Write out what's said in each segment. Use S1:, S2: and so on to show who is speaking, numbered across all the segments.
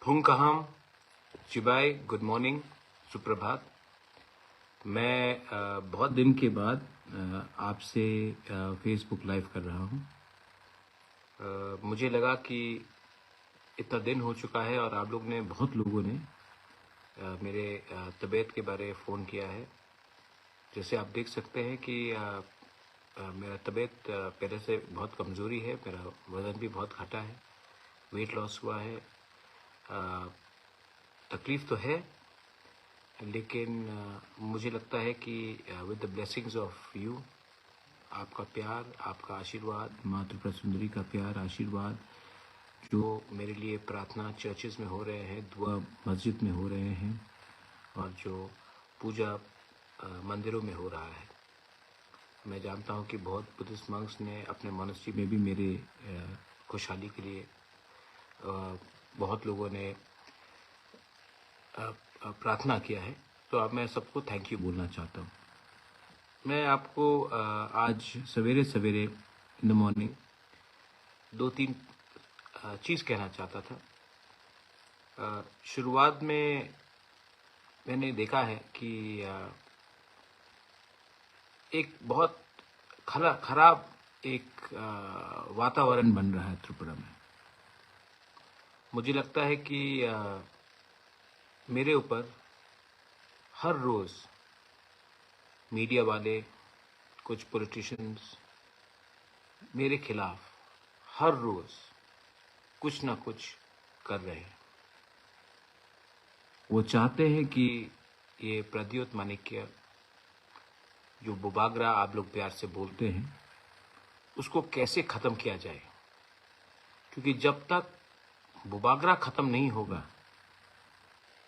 S1: फुंकहम चिबाई, good morning, सुप्रभात। मैं बहुत दिन के बाद आपसे फेसबुक लाइव कर रहा हूँ। मुझे लगा कि इतना दिन हो चुका है और आप लोग ने बहुत लोगों ने मेरे तबीयत के बारे में फ़ोन किया है। जैसे आप देख सकते हैं कि मेरा तबीयत पहले से बहुत कमज़ोरी है, मेरा वज़न भी बहुत घटा है, वेट लॉस हुआ है। तकलीफ़ तो है, लेकिन मुझे लगता है कि with the blessings of you, आपका प्यार, आपका आशीर्वाद, माँ त्रिपुरा सुंदरी का प्यार, आशीर्वाद, जो मेरे लिए प्रार्थना चर्चेज़ में हो रहे हैं, दुआ मस्जिद में हो रहे हैं और जो पूजा मंदिरों में हो रहा है। मैं जानता हूँ कि बहुत बुद्धिस्ट मंक्स ने अपने मॉनेस्ट्री में भी मेरे खुशहाली के लिए बहुत लोगों ने प्रार्थना किया है। तो अब मैं सबको थैंक यू बोलना चाहता हूँ। मैं आपको आज सवेरे सवेरे इन द मॉर्निंग 2-3 चीज़ कहना चाहता था। शुरुआत में मैंने देखा है कि एक बहुत खराब एक वातावरण बन रहा है त्रिपुरा में। मुझे लगता है कि मेरे ऊपर हर रोज़ मीडिया वाले, कुछ पॉलिटिशियंस मेरे खिलाफ हर रोज़ कुछ ना कुछ कर रहे हैं। वो चाहते हैं कि ये प्रद्योत माणिक्य, जो बुबागरा आप लोग प्यार से बोलते हैं, उसको कैसे ख़त्म किया जाए, क्योंकि जब तक बुबागरा ख़त्म नहीं होगा,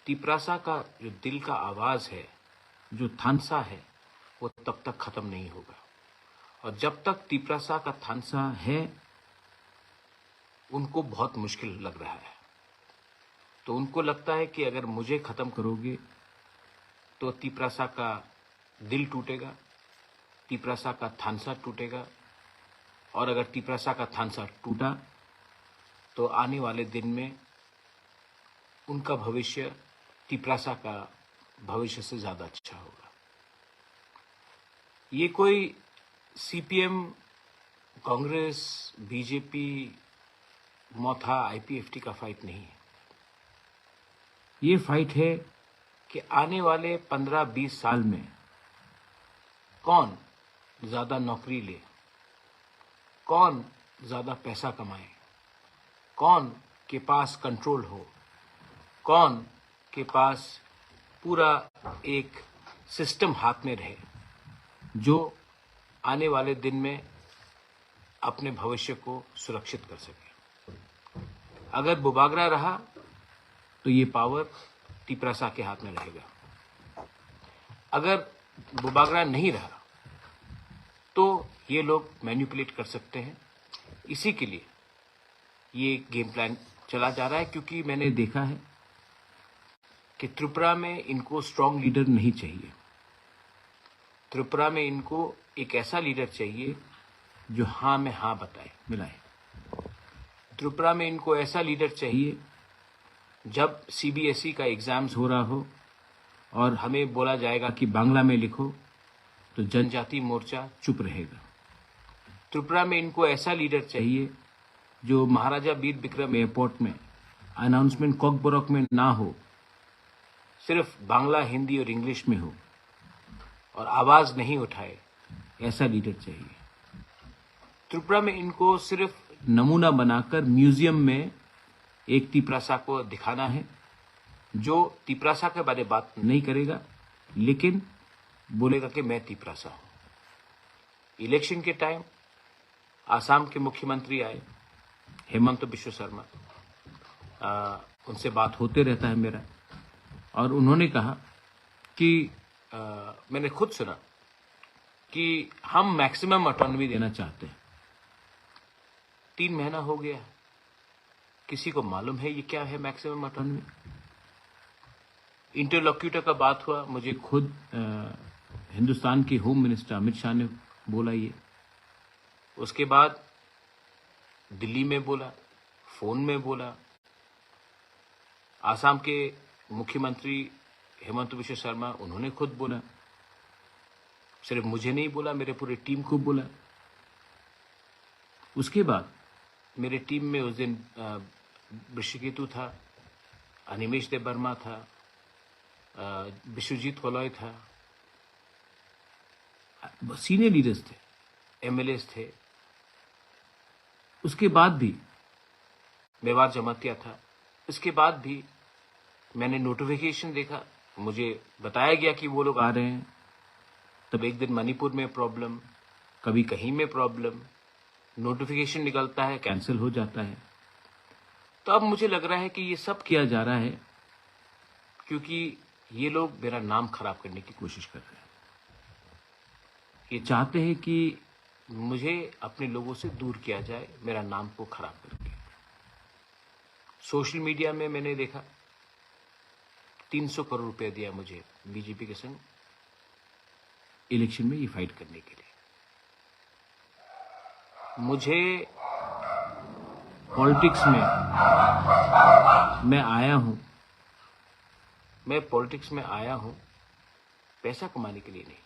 S1: तिप्रासा का जो दिल का आवाज़ है, जो थानसा है, वो तब तक ख़त्म नहीं होगा। और जब तक तिप्रासा का थानसा है, उनको बहुत मुश्किल लग रहा है। तो उनको लगता है कि अगर मुझे ख़त्म करोगे तो तिप्रासा का दिल टूटेगा, तिप्रासा का थानसा टूटेगा, और अगर तिप्रासा का थानसा टूटा तो आने वाले दिन में उनका भविष्य तिप्रासा का भविष्य से ज़्यादा अच्छा होगा। ये कोई सीपीएम, कांग्रेस, बीजेपी, मोथा, आईपीएफटी का फाइट नहीं है। ये फाइट है कि आने वाले 15-20 साल में कौन ज़्यादा नौकरी ले, कौन ज़्यादा पैसा कमाए, कौन के पास कंट्रोल हो, कौन के पास पूरा एक सिस्टम हाथ में रहे, जो आने वाले दिन में अपने भविष्य को सुरक्षित कर सके। अगर बुबागरा रहा तो ये पावर तिप्रासा के हाथ में रहेगा। अगर बुबागरा नहीं रहा तो ये लोग मैनिपुलेट कर सकते हैं। इसी के लिए ये गेम प्लान चला जा रहा है, क्योंकि मैंने देखा है कि त्रिपुरा में इनको स्ट्रांग लीडर नहीं चाहिए। त्रिपुरा में इनको एक ऐसा लीडर चाहिए जो हाँ में हाँ बताए, मिलाए। त्रिपुरा में इनको ऐसा लीडर चाहिए, जब सीबीएसई का एग्ज़ाम्स हो रहा हो और हमें बोला जाएगा कि बांग्ला में लिखो, तो जनजाति मोर्चा चुप रहेगा। त्रिपुरा में इनको ऐसा लीडर चाहिए जो महाराजा वीर विक्रम एयरपोर्ट में अनाउंसमेंट कॉकबोरक में ना हो, सिर्फ बांग्ला, हिंदी और इंग्लिश में हो और आवाज़ नहीं उठाए, ऐसा लीडर चाहिए। त्रिपुरा में इनको सिर्फ नमूना बनाकर म्यूजियम में एक तिप्रासा को दिखाना है, जो तिप्रासा के बारे में बात नहीं करेगा, लेकिन बोलेगा कि मैं तिप्रासा हूँ। इलेक्शन के टाइम आसाम के मुख्यमंत्री आए, हेमंत बिश्व शर्मा, उनसे बात होते रहता है मेरा, और उन्होंने कहा कि मैंने खुद सुना कि हम मैक्सिमम ऑटोनॉमी देना चाहते हैं। 3 महीना हो गया, किसी को मालूम है ये क्या है मैक्सिमम ऑटोनॉमी? इंटरलॉक्यूटर का बात हुआ, मुझे खुद हिंदुस्तान के होम मिनिस्टर अमित शाह ने बोला ये। उसके बाद दिल्ली में बोला, फ़ोन में बोला, आसाम के मुख्यमंत्री हेमंत बिश्व शर्मा, उन्होंने खुद बोला, सिर्फ मुझे नहीं बोला, मेरे पूरे टीम को बोला। उसके बाद मेरे टीम में उस दिन ऋषिकेतु था, अनिमेश देव वर्मा था, विश्वजीत कोलॉय था, सीनियर लीडर्स थे, एमएलएस थे। उसके बाद भी मेवाड़ जमातिया था। इसके बाद भी मैंने नोटिफिकेशन देखा, मुझे बताया गया कि वो लोग आ रहे हैं। तब एक दिन मणिपुर में प्रॉब्लम, कभी कहीं में प्रॉब्लम, नोटिफिकेशन निकलता है, कैंसिल हो जाता है। तो अब मुझे लग रहा है कि ये सब किया जा रहा है क्योंकि ये लोग मेरा नाम खराब करने की कोशिश कर रहे हैं। ये चाहते हैं कि मुझे अपने लोगों से दूर किया जाए, मेरा नाम को खराब करके। सोशल मीडिया में मैंने देखा 300 करोड़ रुपया दिया मुझे बीजेपी के संग इलेक्शन में ये फाइट करने के लिए। मुझे पॉलिटिक्स में मैं आया हूं पैसा कमाने के लिए नहीं।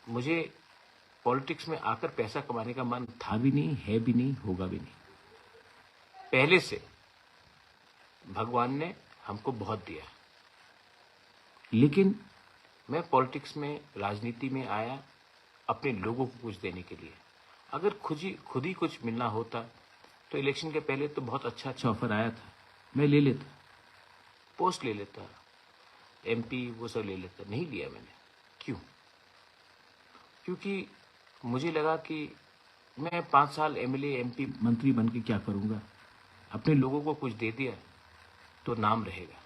S1: मुझे पॉलिटिक्स में आकर पैसा कमाने का मन था भी नहीं, है भी नहीं, होगा भी नहीं। पहले से भगवान ने हमको बहुत दिया, लेकिन मैं पॉलिटिक्स में, राजनीति में आया अपने लोगों को कुछ देने के लिए। अगर खुद ही कुछ मिलना होता तो इलेक्शन के पहले तो बहुत अच्छा ऑफर आया था, मैं ले लेता, पोस्ट ले लेता, एमपी वो सब ले लेता। नहीं लिया मैंने। क्यों? क्योंकि मुझे लगा कि मैं 5 साल एमएलए, एमपी, मंत्री बन के क्या करूंगा। अपने लोगों को कुछ दे दिया तो नाम रहेगा।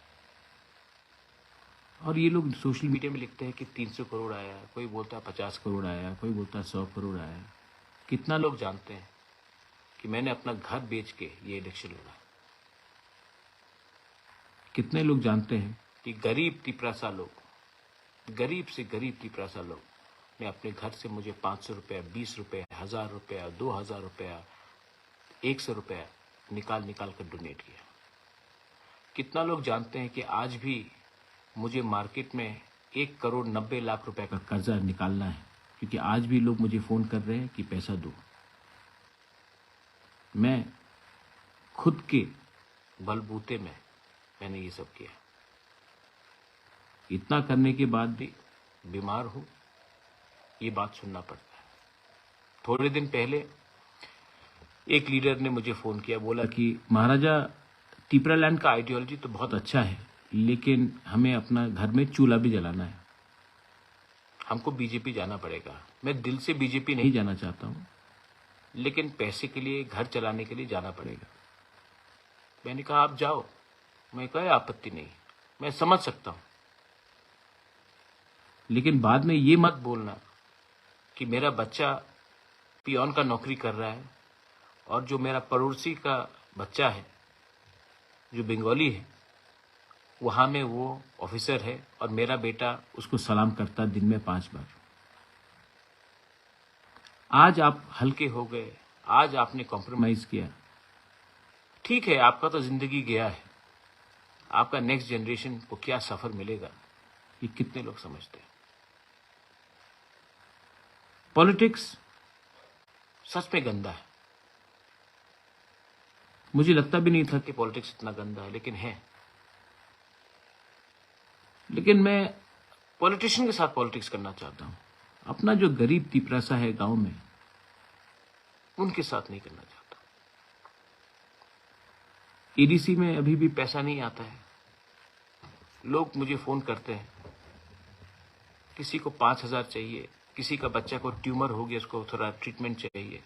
S1: और ये लोग सोशल मीडिया में लिखते हैं कि 300 करोड़ आया, कोई बोलता है 50 करोड़ आया, कोई बोलता है 100 करोड़ आया। कितना लोग जानते हैं कि मैंने अपना घर बेच के ये इलेक्शन लड़ा? कितने लोग जानते हैं कि गरीब तिपरासा लोग, गरीब से गरीब तिपरासा लोग ने अपने घर से मुझे 500 रुपया, 20 रुपया, 1000 रुपया, 2000 रुपया, 100 रुपया निकाल कर डोनेट किया? कितना लोग जानते हैं कि आज भी मुझे मार्केट में 1 करोड़ 90 लाख रुपए का कर्जा निकालना है, क्योंकि आज भी लोग मुझे फोन कर रहे हैं कि पैसा दो। मैं खुद के बलबूते में मैंने ये सब किया। इतना करने के बाद भी बीमार हूं, ये बात सुनना पड़ता है। थोड़े दिन पहले एक लीडर ने मुझे फोन किया, बोला कि महाराजा तिपरालैंड का आइडियोलॉजी तो बहुत अच्छा है, लेकिन हमें अपना घर में चूल्हा भी जलाना है, हमको बीजेपी जाना पड़ेगा। मैं दिल से बीजेपी नहीं जाना चाहता हूं, लेकिन पैसे के लिए, घर चलाने के लिए जाना पड़ेगा। मैंने कहा आप जाओ, मैं कोई आपत्ति नहीं, मैं समझ सकता हूं, लेकिन बाद में ये मत बोलना कि मेरा बच्चा पियोन का नौकरी कर रहा है और जो मेरा पड़ोसी का बच्चा है जो बंगाली है, वहां में वो ऑफिसर है और मेरा बेटा उसको सलाम करता दिन में 5 बार। आज आप हल्के हो गए, आज आपने कॉम्प्रोमाइज किया, ठीक है, आपका तो जिंदगी गया है। आपका नेक्स्ट जनरेशन को क्या सफर मिलेगा, ये कितने लोग समझते हैं? पॉलिटिक्स सच में गंदा है। मुझे लगता भी नहीं था कि पॉलिटिक्स इतना गंदा है, लेकिन है। लेकिन मैं पॉलिटिशियन के साथ पॉलिटिक्स करना चाहता हूं। अपना जो गरीब तिपरासा है गांव में, उनके साथ नहीं करना चाहता। एडीसी में अभी भी पैसा नहीं आता है। लोग मुझे फोन करते हैं, किसी को 5000 चाहिए, किसी का बच्चा को ट्यूमर हो गया, उसको थोड़ा ट्रीटमेंट चाहिए।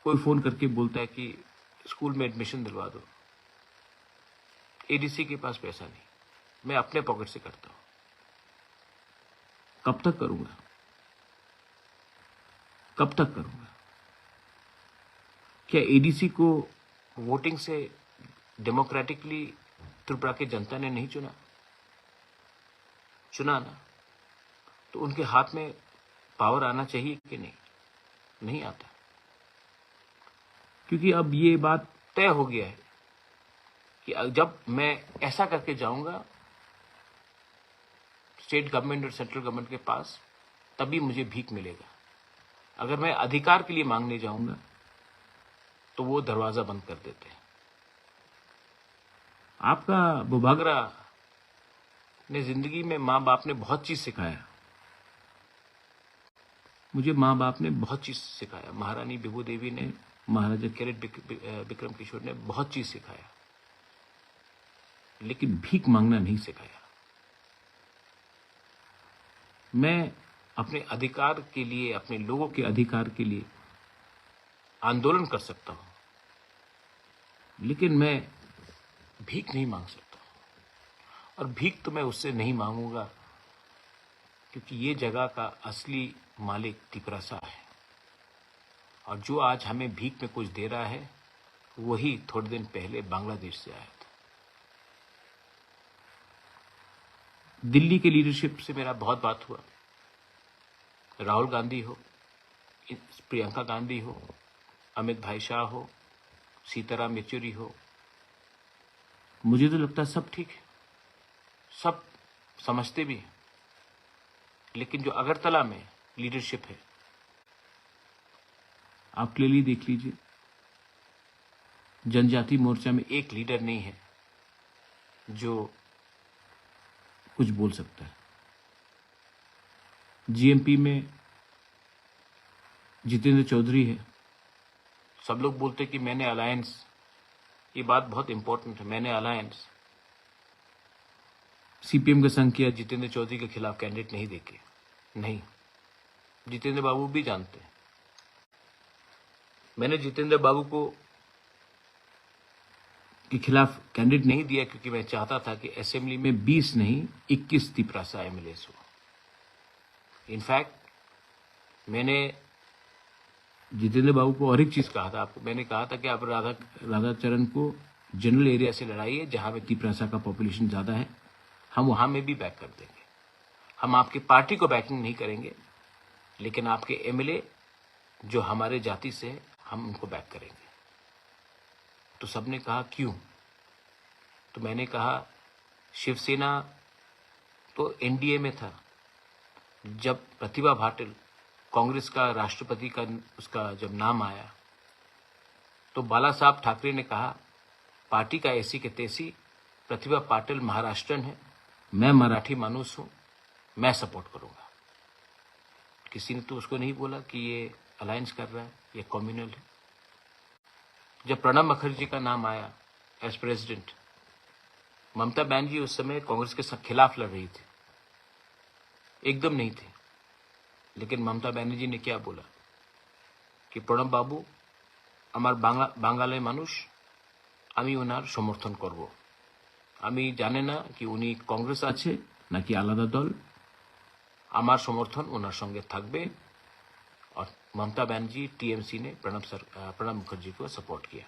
S1: कोई फोन करके बोलता है कि स्कूल में एडमिशन दिलवा दो। एडीसी के पास पैसा नहीं, मैं अपने पॉकेट से करता हूं। कब तक करूंगा? कब तक करूंगा? क्या एडीसी को वोटिंग से डेमोक्रेटिकली त्रिपुरा की जनता ने नहीं चुना? चुना ना, तो उनके हाथ में पावर आना चाहिए कि नहीं? नहीं आता, क्योंकि अब ये बात तय हो गया है कि जब मैं ऐसा करके जाऊंगा स्टेट गवर्नमेंट और सेंट्रल गवर्नमेंट के पास, तभी मुझे भीख मिलेगा। अगर मैं अधिकार के लिए मांगने जाऊंगा तो वो दरवाजा बंद कर देते हैं। आपका बुबागरा ने जिंदगी में माँ बाप ने बहुत चीज सिखाया। मुझे माँ बाप ने बहुत चीज सिखाया। महारानी विभू देवी ने, महाराजा कैरेट विक्रम किशोर ने बहुत चीज सिखाया, लेकिन भीख मांगना नहीं सिखाया। मैं अपने अधिकार के लिए, अपने लोगों के अधिकार के लिए आंदोलन कर सकता हूं, लेकिन मैं भीख नहीं मांग सकता। और भीख तो मैं उससे नहीं मांगूंगा, क्योंकि ये जगह का असली मालिक तिपरासा है। और जो आज हमें भीख में कुछ दे रहा है, वही थोड़े दिन पहले बांग्लादेश से आया था। दिल्ली के लीडरशिप से मेरा बहुत बात हुआ। राहुल गांधी हो, प्रियंका गांधी हो, अमित भाई शाह हो, सीताराम येचुरी हो, मुझे तो लगता है सब ठीक है, सब समझते भी हैं। लेकिन जो अगरतला में लीडरशिप है, आप क्लियरली देख लीजिए, जनजाति मोर्चा में एक लीडर नहीं है जो कुछ बोल सकता है। जीएमपी में जितेंद्र चौधरी है। सब लोग बोलते कि मैंने अलायंस, ये बात बहुत इंपॉर्टेंट है, मैंने अलायंस सीपीएम का संग किया, जितेंद्र चौधरी के खिलाफ कैंडिडेट नहीं देखे। नहीं, जितेंद्र बाबू भी जानते हैं। मैंने जितेंद्र बाबू को के खिलाफ कैंडिडेट नहीं दिया क्योंकि मैं चाहता था कि असेंबली में 20 नहीं 21 तिपरासा एमएलएस हो। इनफैक्ट मैंने जितेंद्र बाबू को और एक चीज कहा था आपको, मैंने कहा था कि आप राधाचरण को जनरल एरिया से लड़ाइए जहां पे तिपरासा का पॉपुलेशन ज्यादा है, हम वहां में भी बैक कर देंगे। हम आपकी पार्टी को बैकिंग नहीं करेंगे, लेकिन आपके एमएलए जो हमारे जाति से है, हम उनको बैक करेंगे। तो सबने कहा क्यों? तो मैंने कहा शिवसेना तो एनडीए में था। जब प्रतिभा पाटिल कांग्रेस का राष्ट्रपति का उसका जब नाम आया, तो बाला साहब ठाकरे ने कहा पार्टी का ऐसी के तैसी, प्रतिभा पाटिल महाराष्ट्रन है, मैं मराठी मानुस हूं, मैं सपोर्ट करूंगा। किसी ने तो उसको नहीं बोला कि ये अलायंस कर रहा है, ये कम्युनल है। जब प्रणब मुखर्जी का नाम आया एज प्रेसिडेंट, ममता बनर्जी उस समय कांग्रेस के खिलाफ लड़ रही थी, एकदम नहीं थे। लेकिन ममता बनर्जी ने क्या बोला कि प्रणब बाबू আমার বাঙালি মানুষ, আমি ওনার সমর্থন করব। আমি জানি না কি উনি কংগ্রেস আছে নাকি আলাদা দল, আমার সমর্থন ওনার সঙ্গে থাকবে। और ममता बनर्जी टीएमसी ने प्रणब मुखर्जी को सपोर्ट किया।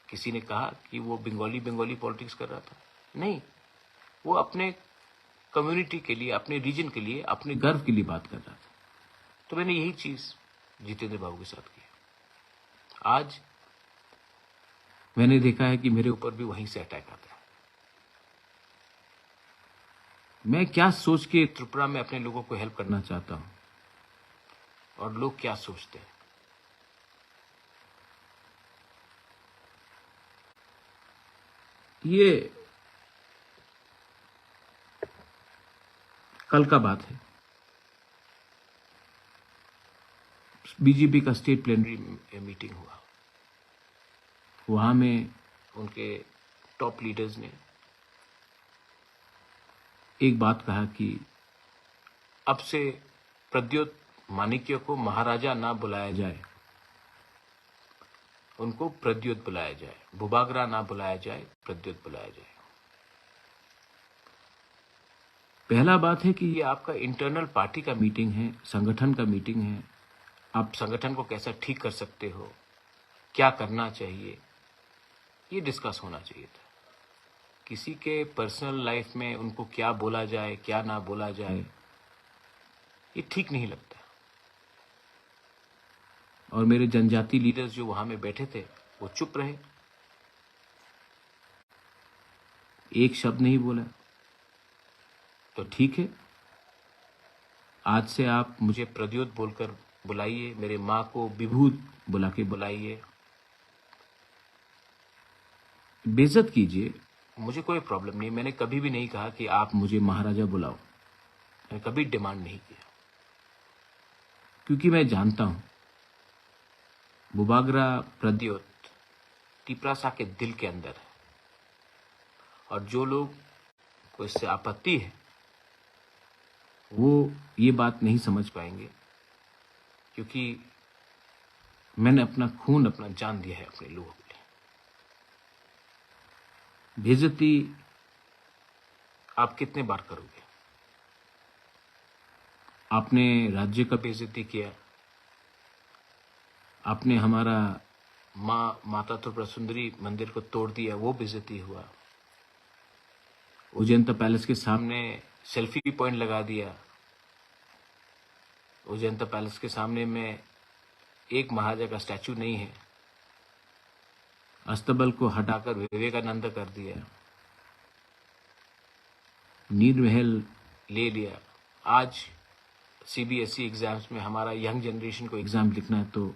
S1: किसी ने कहा कि वो बंगाली पॉलिटिक्स कर रहा था, नहीं, वो अपने कम्युनिटी के लिए, अपने रीजन के लिए, अपने गर्व के लिए बात कर रहा था। तो मैंने यही चीज जितेंद्र बाबू के साथ की। आज मैंने देखा है कि मेरे ऊपर भी वहीं से अटैक आता है। मैं क्या सोच के त्रिपुरा में अपने लोगों को हेल्प करना चाहता हूं, और लोग क्या सोचते हैं। ये कल का बात है। बीजेपी का स्टेट प्लेनरी मीटिंग हुआ। वहां में उनके टॉप लीडर्स ने एक बात कहा कि अब से प्रद्योत माणिक्य को महाराजा ना बुलाया जाए, उनको प्रद्योत बुलाया जाए, बुबागरा ना बुलाया जाए, प्रद्योत बुलाया जाए। पहला बात है कि ये आपका इंटरनल पार्टी का मीटिंग है, संगठन का मीटिंग है। आप संगठन को कैसा ठीक कर सकते हो, क्या करना चाहिए, ये डिस्कस होना चाहिए था। किसी के पर्सनल लाइफ में उनको क्या बोला जाए, क्या ना बोला जाए, ये ठीक नहीं लगता। और मेरे जनजाति लीडर्स जो वहां में बैठे थे, वो चुप रहे। एक शब्द नहीं बोला। तो ठीक है, आज से आप मुझे प्रद्योत बोलकर बुलाइए, मेरे माँ को विभूत बुला के बुलाइए, बेइज्जत कीजिए, मुझे कोई प्रॉब्लम नहीं। मैंने कभी भी नहीं कहा कि आप मुझे महाराजा बुलाओ, मैंने कभी डिमांड नहीं किया, क्योंकि मैं जानता हूं बुबागरा प्रद्योत टिपरासा के दिल के अंदर है, और जो लोग को इससे आपत्ति है वो ये बात नहीं समझ पाएंगे, क्योंकि मैंने अपना खून, अपना जान दिया है अपने लोगों के लिए। बेइज्जती आप कितने बार करोगे? आपने राज्य का बेइज्जती किया, आपने हमारा माता त्रिपुरा सुंदरी मंदिर को तोड़ दिया, वो बेइज्जती हुआ। उजैंता पैलेस के सामने सेल्फी पॉइंट लगा दिया। उजैंता पैलेस के सामने में एक महाराजा का स्टैचू नहीं है, अस्तबल को हटाकर विवेकानंद कर दिया, नीर महल ले लिया। आज सीबीएसई एग्जाम्स में हमारा यंग जनरेशन को एग्जाम लिखना है तो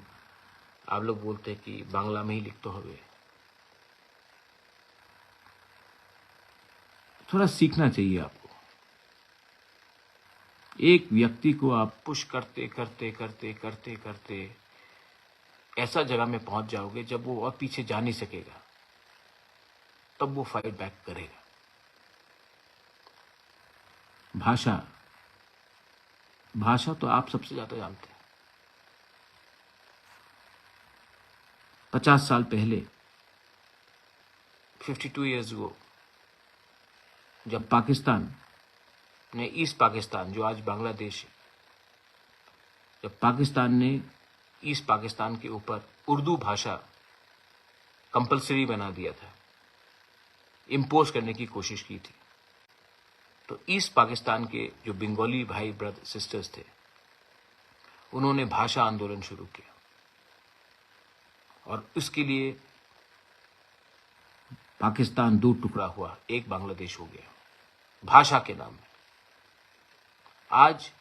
S1: आप लोग बोलते हैं कि बांग्ला में ही लिख तो हवे। थोड़ा सीखना चाहिए आपको। एक व्यक्ति को आप पुश करते करते करते करते करते ऐसा जगह में पहुंच जाओगे जब वो और पीछे जा नहीं सकेगा, तब वो फाइट बैक करेगा। भाषा तो आप सबसे ज्यादा जानते हैं। 50 साल पहले, 52 ईयर्स अगो, जब पाकिस्तान ने ईस्ट पाकिस्तान, जो आज बांग्लादेश है, जब पाकिस्तान ने ईस्ट पाकिस्तान के ऊपर उर्दू भाषा कंपलसरी बना दिया था, इम्पोज करने की कोशिश की थी, तो ईस्ट पाकिस्तान के जो बंगाली भाई ब्रदर सिस्टर्स थे, उन्होंने भाषा आंदोलन शुरू किया, और उसके लिए पाकिस्तान दो टुकड़ा हुआ, एक बांग्लादेश हो गया भाषा के नाम में। आज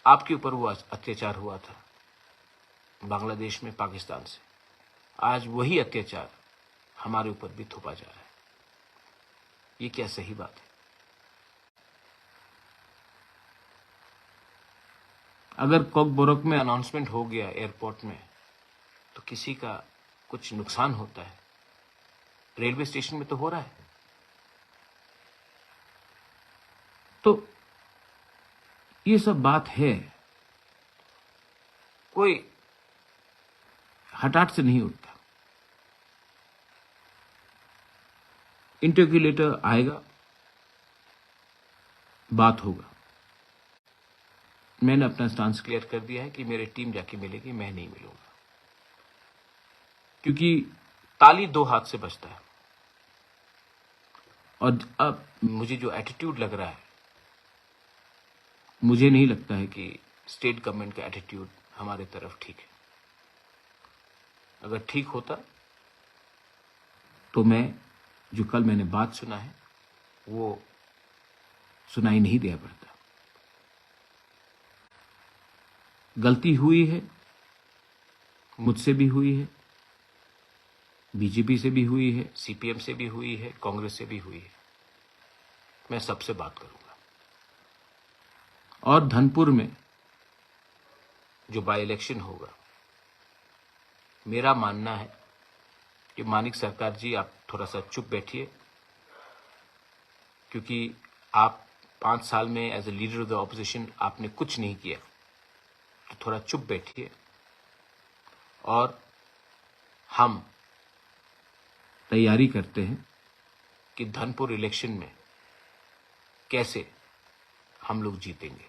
S1: आपके ऊपर वो अत्याचार हुआ था बांग्लादेश में पाकिस्तान से, आज वही अत्याचार हमारे ऊपर भी थोपा जा रहा है। ये क्या सही बात है? अगर कॉकबोरोक में अनाउंसमेंट हो गया एयरपोर्ट में तो किसी का कुछ नुकसान होता है, रेलवे स्टेशन में तो हो रहा है। तो ये सब बात है, कोई हठात से नहीं उठता। इंटरव्यूलेटर आएगा, बात होगा। मैंने अपना स्टांस क्लियर कर दिया है कि मेरी टीम जाके मिलेगी, मैं नहीं मिलूंगा, क्योंकि ताली दो हाथ से बजता है। और अब मुझे जो एटीट्यूड लग रहा है, मुझे नहीं लगता है कि स्टेट गवर्नमेंट का एटीट्यूड हमारे तरफ ठीक है। अगर ठीक होता तो मैं जो कल मैंने बात सुना है वो सुनाई नहीं दिया पड़ता। गलती हुई है, मुझसे भी हुई है, बीजेपी से भी हुई है, सीपीएम से भी हुई है, कांग्रेस से भी हुई है। मैं सबसे बात करूंगा। और धनपुर में जो बाई इलेक्शन होगा, मेरा मानना है कि मानिक सरकार जी, आप थोड़ा सा चुप बैठिए, क्योंकि आप 5 साल में as a leader of the opposition आपने कुछ नहीं किया, तो थोड़ा चुप बैठिए और हम तैयारी करते हैं कि धनपुर इलेक्शन में कैसे हम लोग जीतेंगे।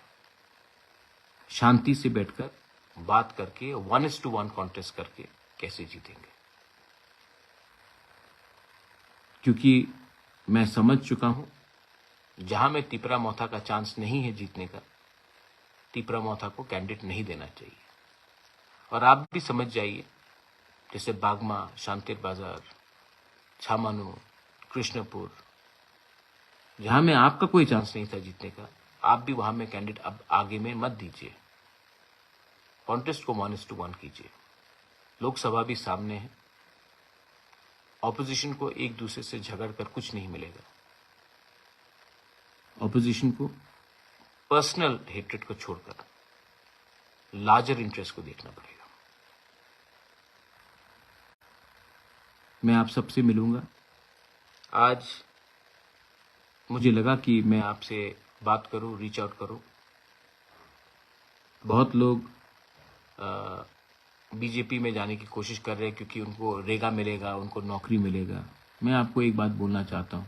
S1: शांति से बैठकर बात करके 1:1 कॉन्टेस्ट करके कैसे जीतेंगे, क्योंकि मैं समझ चुका हूं जहां में तिपरा मोथा का चांस नहीं है जीतने का, तिपरा मोथा को कैंडिडेट नहीं देना चाहिए। और आप भी समझ जाइए, जैसे बागमा, शांतिर बाजार, छामानू, कृष्णपुर, जहां में आपका कोई चांस नहीं था जीतने का, आप भी वहां में कैंडिडेट अब आगे में मत दीजिए। कॉन्टेस्ट को 1:1 कीजिए। लोकसभा भी सामने है। ऑपोजिशन को एक दूसरे से झगड़ कर कुछ नहीं मिलेगा। ऑपोजिशन को पर्सनल हेट्रेड को छोड़कर लार्जर इंटरेस्ट को देखना पड़ेगा। मैं आप सबसे मिलूंगा। आज मुझे लगा कि मैं आपसे बात करूं, रीच आउट करूं। बहुत लोग बीजेपी में जाने की कोशिश कर रहे हैं क्योंकि उनको रेगा मिलेगा, उनको नौकरी मिलेगा। मैं आपको एक बात बोलना चाहता हूं,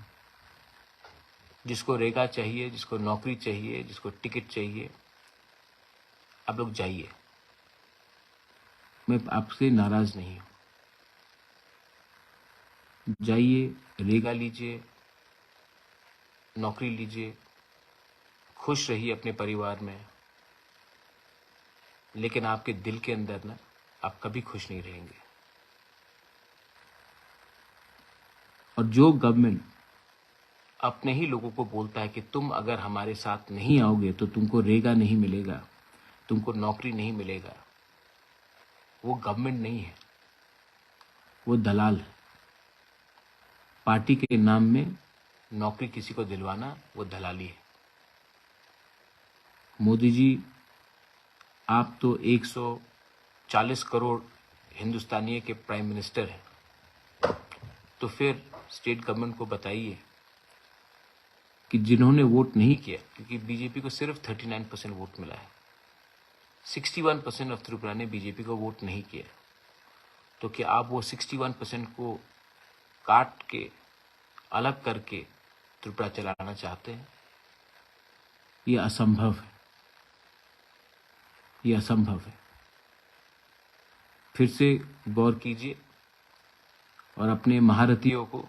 S1: जिसको रेगा चाहिए, जिसको नौकरी चाहिए, जिसको टिकट चाहिए, आप लोग जाइए। मैं आपसे नाराज नहीं हूं। जाइए, रेगा लीजिए, नौकरी लीजिए, खुश रहिए अपने परिवार में, लेकिन आपके दिल के अंदर ना आप कभी खुश नहीं रहेंगे। और जो गवर्नमेंट अपने ही लोगों को बोलता है कि तुम अगर हमारे साथ नहीं आओगे तो तुमको रेगा नहीं मिलेगा, तुमको नौकरी नहीं मिलेगा, वो गवर्नमेंट नहीं है, वो दलाल है। पार्टी के नाम में नौकरी किसी को दिलवाना वो दलाली है। मोदी जी, आप तो 140 करोड़ हिंदुस्तानियों के प्राइम मिनिस्टर हैं, तो फिर स्टेट गवर्नमेंट को बताइए कि जिन्होंने वोट नहीं किया, क्योंकि बीजेपी को सिर्फ 39% वोट मिला है, 61% ऑफ त्रिपुरा ने बीजेपी को वोट नहीं किया, तो क्या आप वो 61% को काट के अलग करके त्रिपुरा चलाना चाहते हैं? ये असंभव है, ये असंभव है। फिर से गौर कीजिए और अपने महारथियों को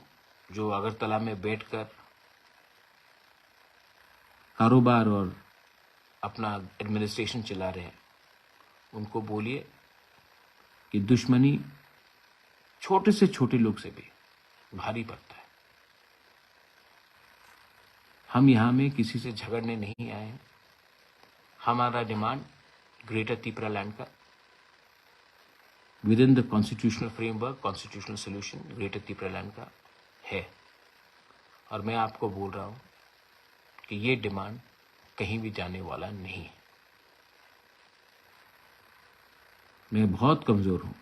S1: जो अगरतला में बैठकर कारोबार और अपना एडमिनिस्ट्रेशन चला रहे हैं, उनको बोलिए कि दुश्मनी छोटे से छोटे लोग से भी भारी पड़ता है। हम यहां में किसी से झगड़ने नहीं आए हैं। हमारा डिमांड ग्रेटर त्रिपुरा लैंड का with in the constitutional framework, constitutional solution greater Tripura land का है। और मैं आपको बोल रहा हूं कि ये डिमांड कहीं भी जाने वाला नहीं है। मैं बहुत कमजोर हूं।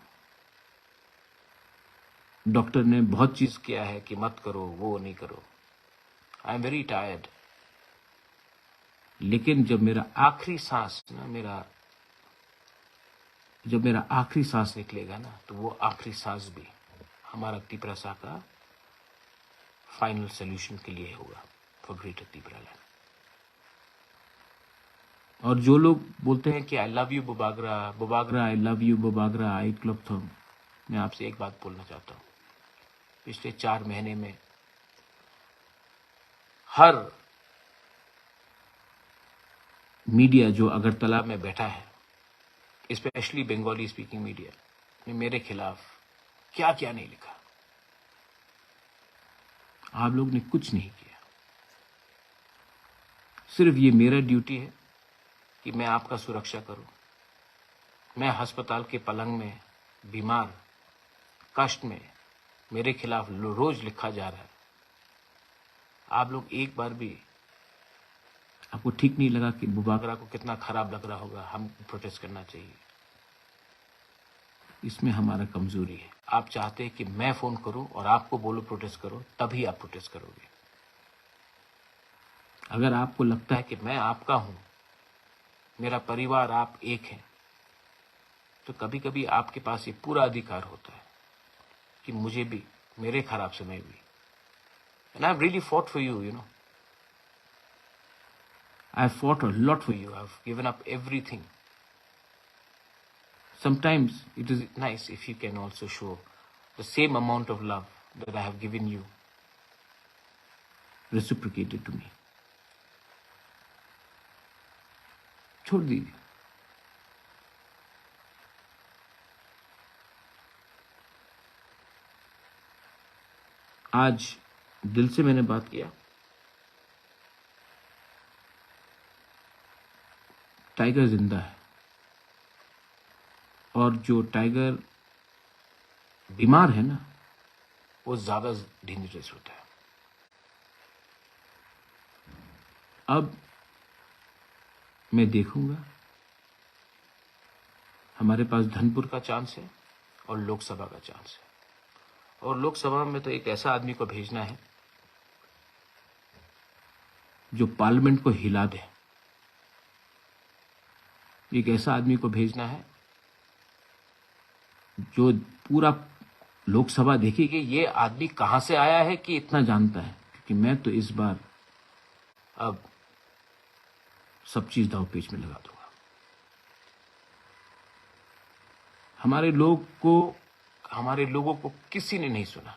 S1: डॉक्टर ने बहुत चीज किया है कि मत करो, वो नहीं करो। I am very tired. लेकिन जब मेरा आखिरी सांस ना जब मेरा आखिरी सांस निकलेगा ना, तो वो आखिरी सांस भी हमारा त्रिपुरा का फाइनल सोल्यूशन के लिए होगा फॉर ग्रेटर त्रिपुरा लैंड। और जो लोग बोलते हैं कि I love you Bubagra, Bubagra I love you Bubagra I club थम, मैं आपसे एक बात बोलना चाहता हूं। पिछले 4 महीने में हर मीडिया जो अगरतला में बैठा है, स्पेशली बंगाली स्पीकिंग मीडिया, ने मेरे खिलाफ क्या क्या नहीं लिखा। आप लोग ने कुछ नहीं किया। सिर्फ ये मेरा ड्यूटी है कि मैं आपका सुरक्षा करूं। मैं अस्पताल के पलंग में बीमार, कष्ट में, मेरे खिलाफ रोज लिखा जा रहा है। आप लोग एक बार भी, आपको ठीक नहीं लगा कि बुबागरा को कितना खराब लग रहा होगा, हम प्रोटेस्ट करना चाहिए। इसमें हमारा कमजोरी है। आप चाहते हैं कि मैं फोन करूं और आपको बोलो प्रोटेस्ट करो, तभी आप प्रोटेस्ट करोगे। अगर आपको लगता है कि मैं आपका हूं, मेरा परिवार आप एक हैं, तो कभी कभी आपके पास ये पूरा अधिकार होता है कि मुझे भी, मेरे खराब समय भी, and I have really fought for you, you know, I have fought a lot for you. I have given up everything. Sometimes it is nice if you can also show the same amount of love that I have given you, reciprocated to me. छोड़ दीजिए। आज दिल से मैंने बात किया। Tiger जिंदा है और जो टाइगर बीमार है ना, वो ज्यादा डेंजरस होता है। अब मैं देखूंगा, हमारे पास धनपुर का चांस है और लोकसभा का चांस है, और लोकसभा में तो एक ऐसा आदमी को भेजना है जो पार्लियामेंट को हिला दे। एक ऐसा आदमी को भेजना है जो पूरा लोकसभा देखी कि ये आदमी कहां से आया है कि इतना जानता है, क्योंकि मैं तो इस बार अब सब चीज दांवपेच में लगा दूंगा। हमारे लोगों को किसी ने नहीं सुना।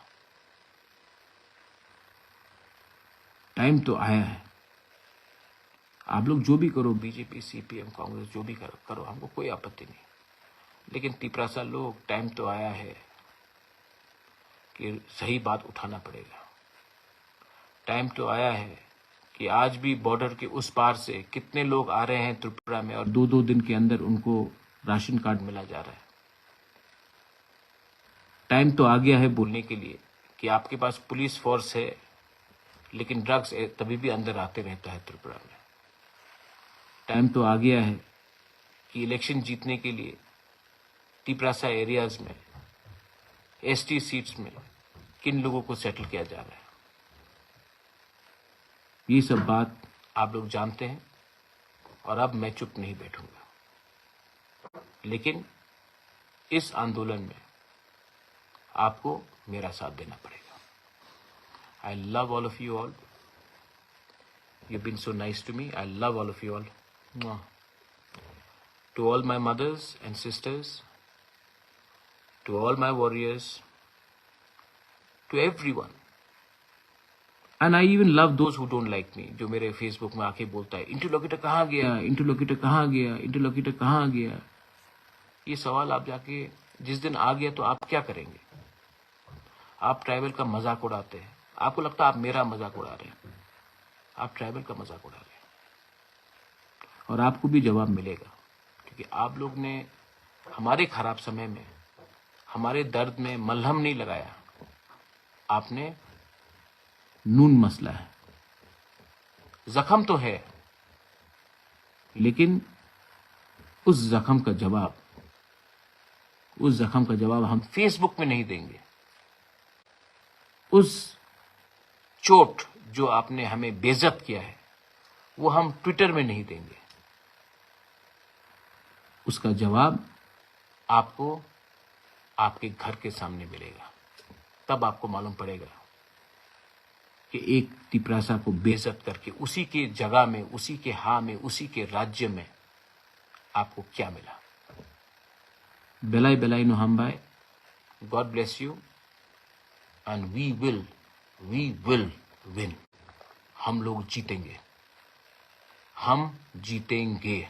S1: टाइम तो आया है। आप लोग जो भी करो, बीजेपी, सीपीएम, कांग्रेस, जो भी करो, हमको कोई आपत्ति नहीं, लेकिन तिपरासा लोग, टाइम तो आया है कि सही बात उठाना पड़ेगा। टाइम तो आया है कि आज भी बॉर्डर के उस पार से कितने लोग आ रहे हैं त्रिपुरा में और 2-2 दिन के अंदर उनको राशन कार्ड मिला जा रहा है। टाइम तो आ गया है बोलने के लिए कि आपके पास पुलिस फोर्स है, लेकिन ड्रग्स तभी भी अंदर आते रहता है त्रिपुरा में। टाइम तो आ गया है कि इलेक्शन जीतने के लिए तिपरासा एरियाज में, एसटी सीट्स में किन लोगों को सेटल किया जा रहा है। ये सब बात आप लोग जानते हैं और अब मैं चुप नहीं बैठूंगा, लेकिन इस आंदोलन में आपको मेरा साथ देना पड़ेगा। I love all of you all. You been so nice to me. I love all of you all. To all my mothers and sisters, to all my warriors, to everyone. And I even love those who don't like me, जो मेरे Facebook में आके बोलता है interlocutor कहाँ गया, interlocutor कहाँ गया, इंटरलोक्यूटर कहाँ गया। ये सवाल आप जाके जिस दिन आ गया तो आप क्या करेंगे? आप ट्राइबल का मजाक उड़ाते हैं। आपको लगता है आप मेरा मजाक उड़ा रहे हैं, आप ट्राइबल का मजाक उड़ा रहे हैं, और आपको भी जवाब मिलेगा, क्योंकि आप लोग ने हमारे खराब समय में, हमारे दर्द में मलहम नहीं लगाया, आपने नून मसला है। जख्म तो है, लेकिन उस जख्म का जवाब हम फेसबुक में नहीं देंगे। उस चोट जो आपने हमें बेइज्जत किया है, वो हम ट्विटर में नहीं देंगे। उसका जवाब आपको आपके घर के सामने मिलेगा। तब आपको मालूम पड़ेगा कि एक तिपरासा को बेइज्जत करके उसी के जगह में, उसी के हाँ में, उसी के राज्य में आपको क्या मिला। बेलाई बेलाई नो हम बाय। God bless you and we will win. हम लोग जीतेंगे, हम जीतेंगे।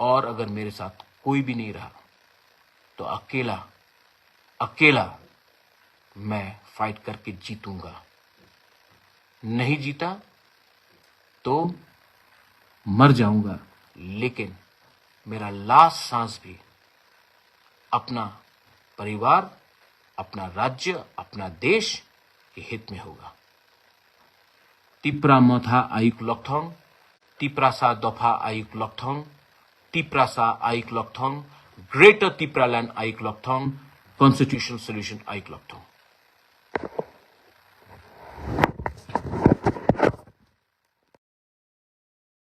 S1: और अगर मेरे साथ कोई भी नहीं रहा तो अकेला मैं फाइट करके जीतूंगा। नहीं जीता तो मर जाऊंगा, लेकिन मेरा लास्ट सांस भी अपना परिवार, अपना राज्य, अपना देश के हित में होगा। तिप्रा मोथा आयुक लोकथोंग, तिप्रासा दोफा आयुक लोकथोंग, तिप्रासा आयुक लोकथोंग, ग्रेटर तिप्रालैंड आयुक लोकथोंग, कॉन्स्टिट्यूशनल सोल्यूशन आयुक लोकथोंग।